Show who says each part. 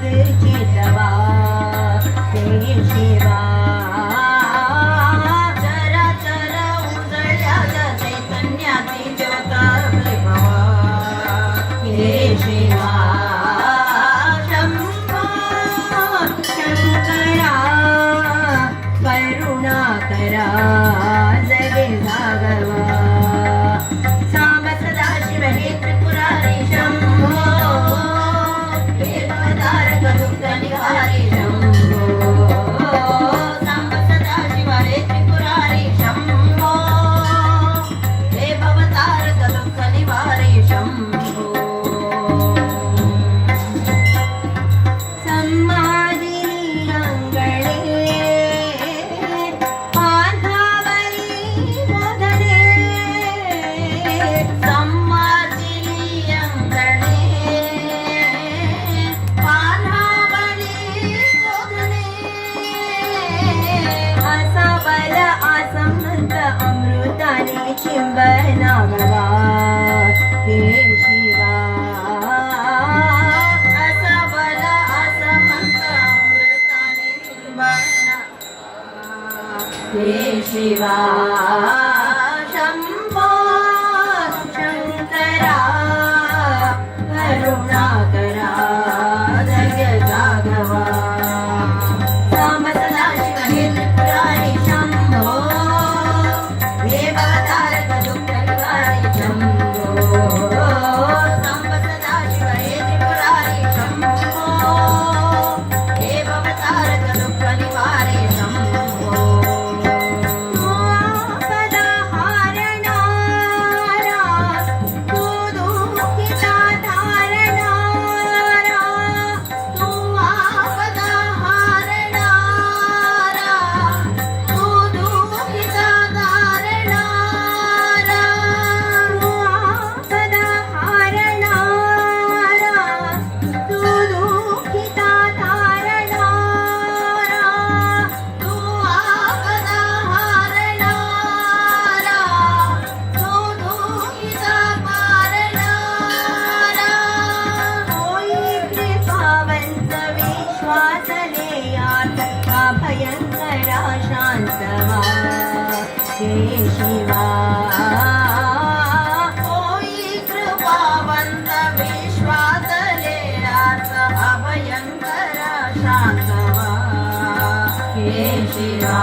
Speaker 1: चितवा हे शिवा चराचर उजळ्या चैतन्याची ज्योत विभवा हे शिवा शंभो शंकरा करुणा करा जगे जागवा साम सदाशिव हे त्रिपुरारी शंभो हे भवतारक दुःख निवारी शंभो साम सदाशिव हे त्रिपुरारी शंभो हे भवतारक दुःख निवारी शंभो समाधिनी अंगणे अमृताने चिंबनावा हे शिवा असा बला असा म्हणत अमृताने चिंबनावा हे शिवा शंभो शंकरा करुणा करा जग जागवा साम सदाशिव हे त्रिपुरारी शंभो हे भवतारक दुःख निवारी शंभो साम सदाशिव हे त्रिपुरारी शंभो हे भवतारक दुःख निवारी शंभो आपदा हारणारा तू दुःखिता तारणारा तू आपदा हारणारा तू दुःखिता भयंकरा शांतवा हे शिवा होई कृपावंत विश्वातले आता भयंकरा शांतवा हे शिवा